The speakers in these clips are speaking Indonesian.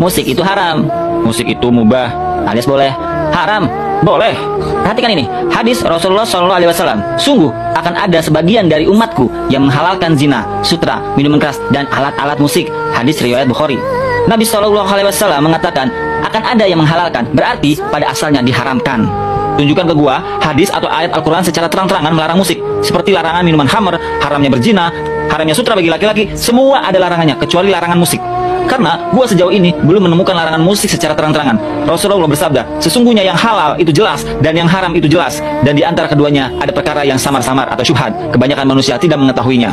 musik itu haram, musik itu mubah alias boleh, haram boleh. Perhatikan ini, hadis Rasulullah SAW. Sungguh akan ada sebagian dari umatku yang menghalalkan zina, sutra, minuman keras, dan alat-alat musik. Hadis riwayat Bukhari. Nabi SAW mengatakan akan ada yang menghalalkan, berarti pada asalnya diharamkan. Tunjukkan ke gua hadis atau ayat Al-Quran secara terang-terangan melarang musik, seperti larangan minuman khamr, haramnya berzina, haramnya sutra bagi laki-laki. Semua ada larangannya kecuali larangan musik. Karena gua sejauh ini belum menemukan larangan musik secara terang-terangan. Rasulullah bersabda, sesungguhnya yang halal itu jelas dan yang haram itu jelas, dan di antara keduanya ada perkara yang samar-samar atau syubhat. Kebanyakan manusia tidak mengetahuinya.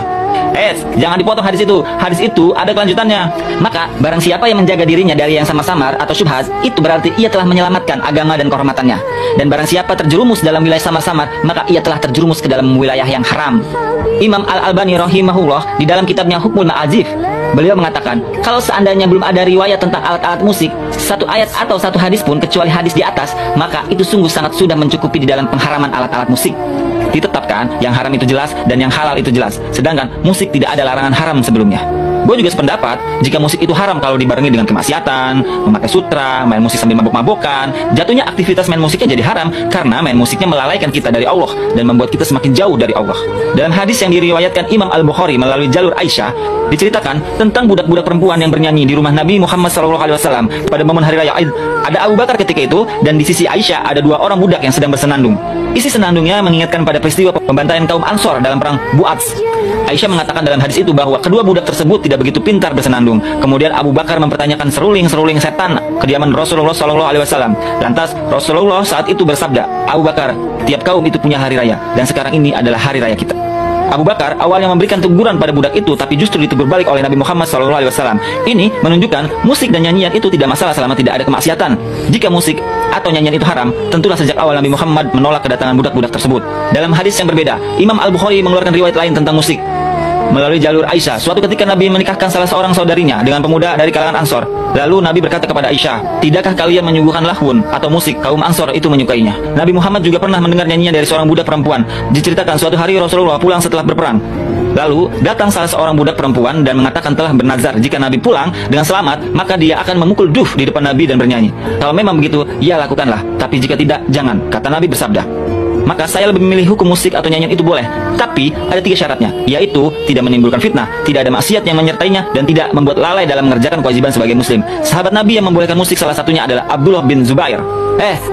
Jangan dipotong hadis itu. Hadis itu ada kelanjutannya. Maka barang siapa yang menjaga dirinya dari yang samar-samar atau syubhat, itu berarti ia telah menyelamatkan agama dan kehormatannya. Dan barang siapa terjerumus dalam wilayah samar-samar, maka ia telah terjerumus ke dalam wilayah yang haram. Imam Al-Albani rahimahullah di dalam kitabnya Hukmul Ma'azif, beliau mengatakan, kalau seandainya belum ada riwayat tentang alat-alat musik, satu ayat atau satu hadis pun kecuali hadis di atas, maka itu sungguh sangat sudah mencukupi di dalam pengharaman alat-alat musik. Ditetapkan yang haram itu jelas dan yang halal itu jelas, sedangkan musik tidak ada larangan haram sebelumnya. Gue juga sependapat jika musik itu haram kalau dibarengi dengan kemaksiatan, memakai sutra, main musik sambil mabuk-mabukan, jatuhnya aktivitas main musiknya jadi haram karena main musiknya melalaikan kita dari Allah dan membuat kita semakin jauh dari Allah. Dalam hadis yang diriwayatkan Imam Al-Bukhari melalui jalur Aisyah, diceritakan tentang budak-budak perempuan yang bernyanyi di rumah Nabi Muhammad SAW pada momen hari raya Aid. Ada Abu Bakar ketika itu, dan di sisi Aisyah ada dua orang budak yang sedang bersenandung. Isi senandungnya mengingatkan pada peristiwa pembantaian kaum Ansor dalam perang Bu'ats. Aisyah mengatakan dalam hadis itu bahwa kedua budak tersebut tidak begitu pintar bersenandung. Kemudian Abu Bakar mempertanyakan seruling-seruling setan kediaman Rasulullah SAW. Lantas Rasulullah saat itu bersabda, Abu Bakar, tiap kaum itu punya hari raya, dan sekarang ini adalah hari raya kita. Abu Bakar awalnya memberikan teguran pada budak itu, tapi justru ditegur balik oleh Nabi Muhammad SAW. Ini menunjukkan musik dan nyanyian itu tidak masalah selama tidak ada kemaksiatan. Jika musik atau nyanyian itu haram, tentulah sejak awal Nabi Muhammad menolak kedatangan budak-budak tersebut. Dalam hadis yang berbeda, Imam Al-Bukhari mengeluarkan riwayat lain tentang musik melalui jalur Aisyah. Suatu ketika Nabi menikahkan salah seorang saudarinya dengan pemuda dari kalangan Ansor. Lalu Nabi berkata kepada Aisyah, tidakkah kalian menyuguhkan lahun atau musik? Kaum Ansor itu menyukainya. Nabi Muhammad juga pernah mendengar nyanyian dari seorang budak perempuan. Diceritakan suatu hari Rasulullah pulang setelah berperang. Lalu datang salah seorang budak perempuan dan mengatakan telah bernazar jika Nabi pulang dengan selamat, maka dia akan memukul duf di depan Nabi dan bernyanyi. Kalau memang begitu, ya lakukanlah. Tapi jika tidak, jangan. Kata Nabi bersabda, maka saya lebih memilih hukum musik atau nyanyian itu boleh, tapi ada 3 syaratnya, yaitu tidak menimbulkan fitnah, tidak ada maksiat yang menyertainya, dan tidak membuat lalai dalam mengerjakan kewajiban sebagai muslim. Sahabat Nabi yang membolehkan musik salah satunya adalah Abdullah bin Zubair.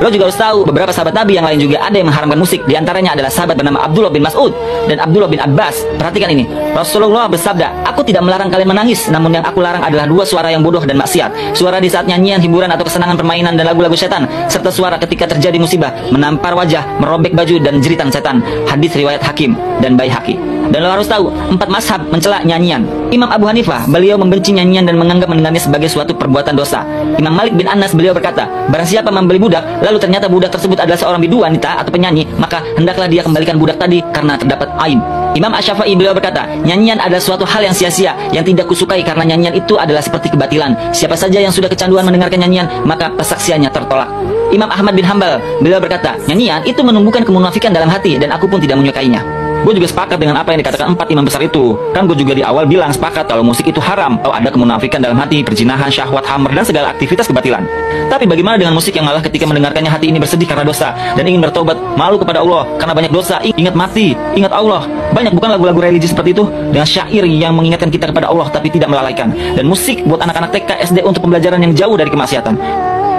Lo juga harus tahu beberapa sahabat Nabi yang lain juga ada yang mengharamkan musik. Di antaranya adalah sahabat bernama Abdullah bin Mas'ud dan Abdullah bin Abbas. Perhatikan ini, Rasulullah bersabda, aku tidak melarang kalian menangis, namun yang aku larang adalah 2 suara yang bodoh dan maksiat. Suara di saat nyanyian, hiburan atau kesenangan permainan dan lagu-lagu setan, serta suara ketika terjadi musibah, menampar wajah, merobek baju dan jeritan setan. Hadis riwayat Hakim dan Baihaqi. Dan lo harus tahu, 4 mazhab mencela nyanyian. Imam Abu Hanifah, beliau membenci nyanyian dan menganggap mendengarnya sebagai suatu perbuatan dosa. Imam Malik bin Anas, beliau berkata, barang siapa membeli budak, lalu ternyata budak tersebut adalah seorang bidu wanita atau penyanyi, maka hendaklah dia kembalikan budak tadi karena terdapat aib. Imam Asy-Syafi'i, beliau berkata, nyanyian adalah suatu hal yang sia-sia, yang tidak kusukai karena nyanyian itu adalah seperti kebatilan. Siapa saja yang sudah kecanduan mendengarkan nyanyian, maka persaksiannya tertolak. Imam Ahmad bin Hambal, beliau berkata, nyanyian itu menumbuhkan kemunafikan dalam hati dan aku pun tidak menyukainya. Gue juga sepakat dengan apa yang dikatakan 4 imam besar itu. Kan gue juga di awal bilang sepakat kalau musik itu haram, kalau ada kemunafikan dalam hati, perzinahan, syahwat, hammer, dan segala aktivitas kebatilan. Tapi bagaimana dengan musik yang malah ketika mendengarkannya hati ini bersedih karena dosa dan ingin bertobat, malu kepada Allah karena banyak dosa, ingat mati, ingat Allah. Banyak bukan lagu-lagu religi seperti itu dengan syair yang mengingatkan kita kepada Allah tapi tidak melalaikan. Dan musik buat anak-anak TK, SD untuk pembelajaran yang jauh dari kemaksiatan.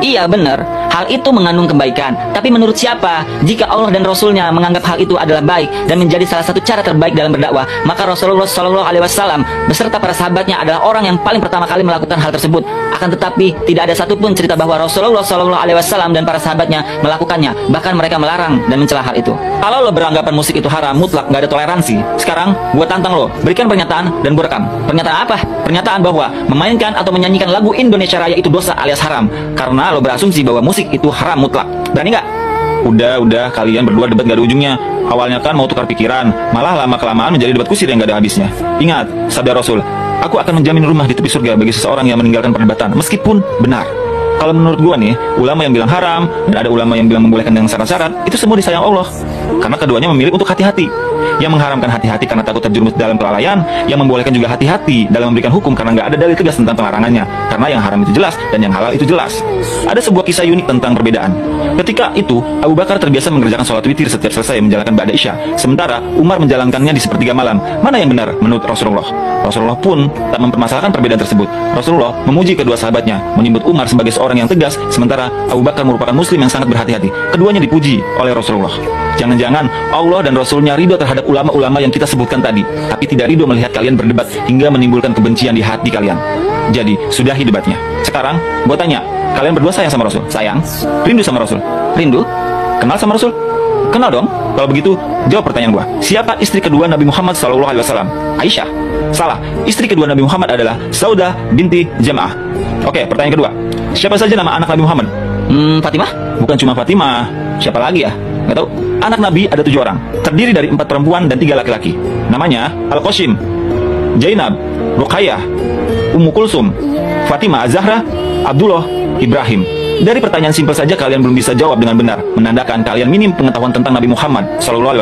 Iya benar, hal itu mengandung kebaikan. Tapi menurut siapa? Jika Allah dan Rasulnya menganggap hal itu adalah baik dan menjadi salah satu cara terbaik dalam berdakwah, maka Rasulullah SAW beserta para sahabatnya adalah orang yang paling pertama kali melakukan hal tersebut. Akan tetapi tidak ada satupun cerita bahwa Rasulullah SAW dan para sahabatnya melakukannya. Bahkan mereka melarang dan mencela hal itu. Kalau lo beranggapan musik itu haram, mutlak, gak ada toleransi, sekarang gue tantang lo, berikan pernyataan dan gue rekam. Pernyataan apa? Pernyataan bahwa memainkan atau menyanyikan lagu Indonesia Raya itu dosa alias haram, karena lo berasumsi bahwa musik itu haram mutlak. Berani nggak? Udah, kalian berdua debat gak ada ujungnya. Awalnya kan mau tukar pikiran, malah lama-kelamaan menjadi debat kusir yang gak ada habisnya. Ingat, sabda Rasul, aku akan menjamin rumah di tepi surga bagi seseorang yang meninggalkan perdebatan, meskipun benar. Kalau menurut gua nih, ulama yang bilang haram dan ada ulama yang bilang membolehkan dengan syarat-syarat, itu semua disayang Allah. Karena keduanya memilih untuk hati-hati. yang mengharamkan hati-hati karena takut terjerumus dalam kelalaian, yang membolehkan juga hati-hati dalam memberikan hukum karena nggak ada dalil tegas tentang pelarangannya, karena yang haram itu jelas dan yang halal itu jelas. Ada sebuah kisah unik tentang perbedaan. Ketika itu, Abu Bakar terbiasa mengerjakan sholat witir setiap selesai menjalankan ba'da isya, sementara Umar menjalankannya di sepertiga malam. Mana yang benar menurut Rasulullah? Rasulullah pun tak mempermasalahkan perbedaan tersebut. Rasulullah memuji kedua sahabatnya, menyebut Umar sebagai seorang yang tegas, sementara Abu Bakar merupakan muslim yang sangat berhati-hati. Keduanya dipuji oleh Rasulullah. Jangan-jangan Allah dan Rasulnya ridho terhadap ulama-ulama yang kita sebutkan tadi, tapi tidak ridho melihat kalian berdebat hingga menimbulkan kebencian di hati kalian. Jadi, sudahi debatnya. Sekarang, gue tanya, kalian berdua sayang sama Rasul? Sayang? Rindu sama Rasul? Rindu? Kenal sama Rasul? Kenal dong. Kalau begitu, jawab pertanyaan gua. Siapa istri kedua Nabi Muhammad SAW? Aisyah. Salah. Istri kedua Nabi Muhammad adalah Saudah binti Jam'ah. Oke, pertanyaan kedua. Siapa saja nama anak Nabi Muhammad? Fatimah? Bukan cuma Fatimah. Siapa lagi ya? Nggak tahu. Anak Nabi ada 7 orang. Terdiri dari 4 perempuan dan 3 laki-laki. Namanya Al-Qasim, Zainab, Ruqayyah, Ummu Kulsum, Fatimah Az-Zahra, Abdullah, Ibrahim. Dari pertanyaan simpel saja kalian belum bisa jawab dengan benar, menandakan kalian minim pengetahuan tentang Nabi Muhammad SAW.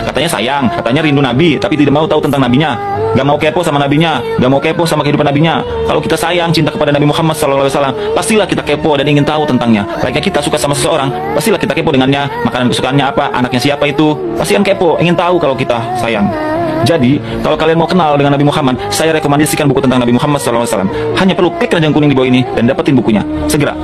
Katanya sayang, katanya rindu Nabi, tapi tidak mau tahu tentang nabinya. Gak mau kepo sama nabinya, gak mau kepo sama kehidupan nabinya. Kalau kita sayang, cinta kepada Nabi Muhammad SAW, pastilah kita kepo dan ingin tahu tentangnya. Layaknya kita suka sama seseorang, pastilah kita kepo dengannya, makanan kesukaannya apa, anaknya siapa itu. Pasti kan kepo, ingin tahu kalau kita sayang. Jadi, kalau kalian mau kenal dengan Nabi Muhammad, saya rekomendasikan buku tentang Nabi Muhammad SAW. Hanya perlu klik keranjang kuning di bawah ini dan dapetin bukunya. Segera.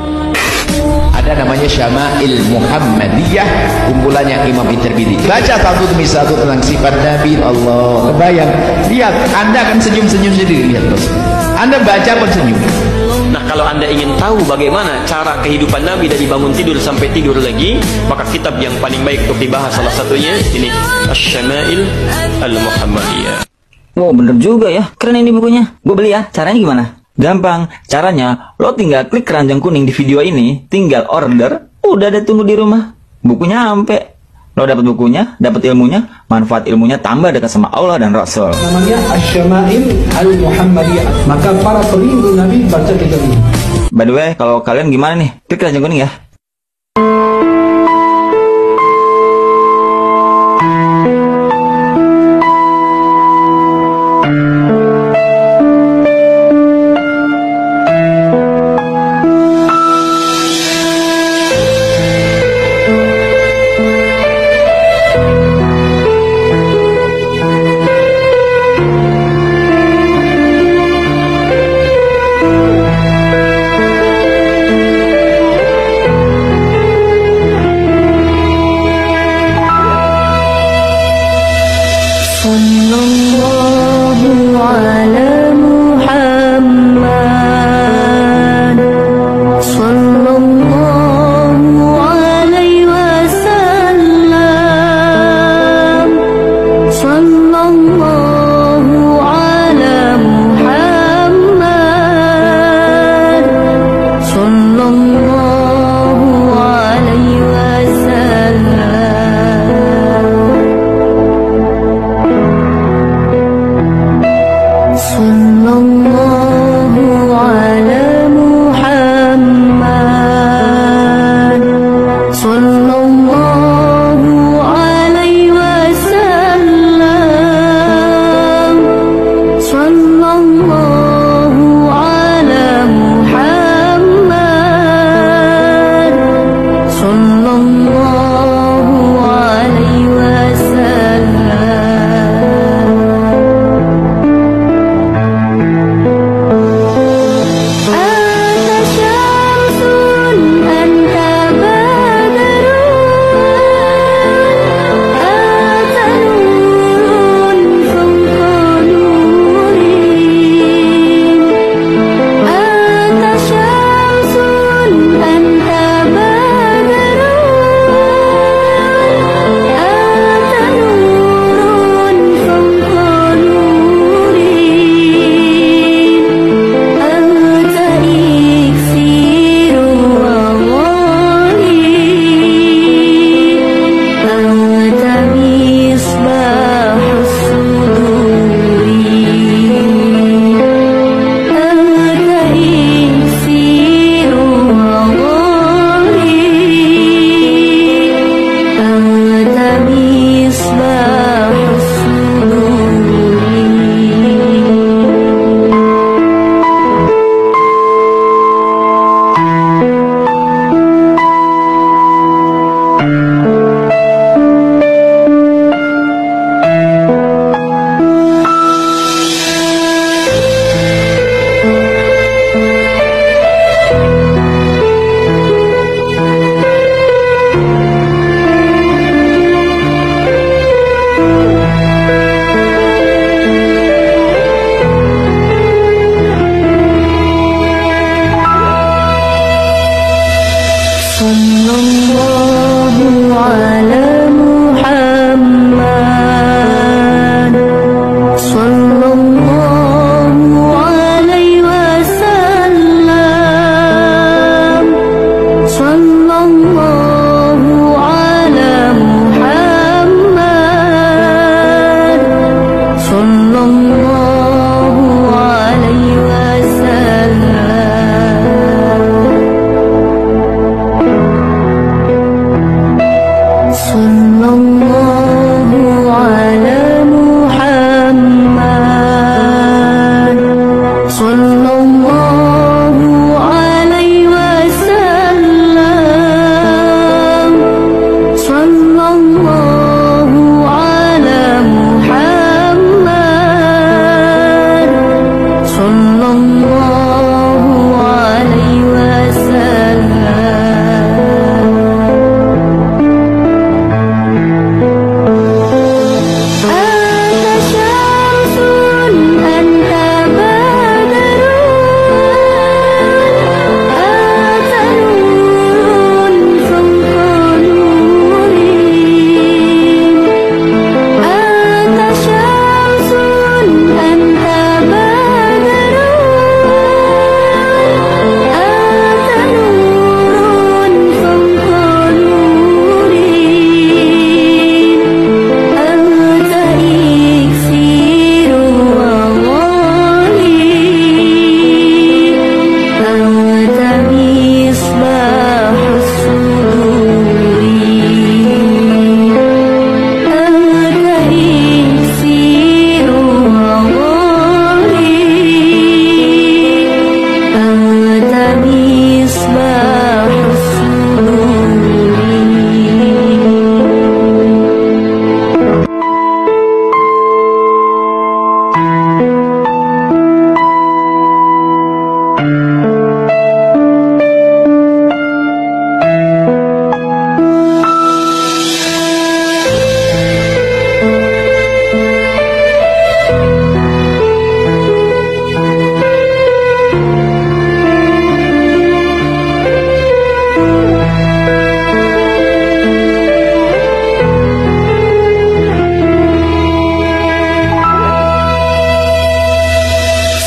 Ada namanya Syama'il Muhammadiyah, kumpulannya Imam At-Tirmidzi. Baca satu demi satu tentang sifat Nabi. Allah, kebayang. Lihat, Anda akan senyum-senyum sendiri. Lihat terus. Anda baca pun senyum. Nah, kalau Anda ingin tahu bagaimana cara kehidupan Nabi dari bangun tidur sampai tidur lagi, maka kitab yang paling baik untuk dibahas salah satunya ini Asy-Syama'il Al-Muhammadiyah. Wow, bener juga ya. Keren ini bukunya. Gue beli ya. Caranya gimana? Gampang. Caranya, lo tinggal klik keranjang kuning di video ini, tinggal order, udah ada tunggu di rumah. Bukunya sampai. Lo dapat bukunya, dapat ilmunya, manfaat ilmunya tambah dekat sama Allah dan Rasul. Namanya Asy-Syama'il Al-Muhammadiyah. Maka para perindu Nabi baca kitab ini. By the way, kalau kalian gimana nih? Klik keranjang kuning ya.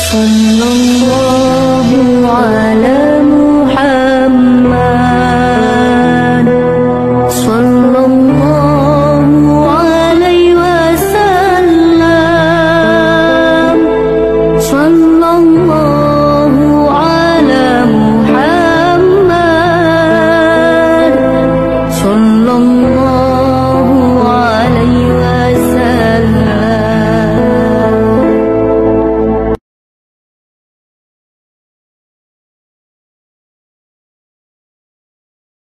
sallallahu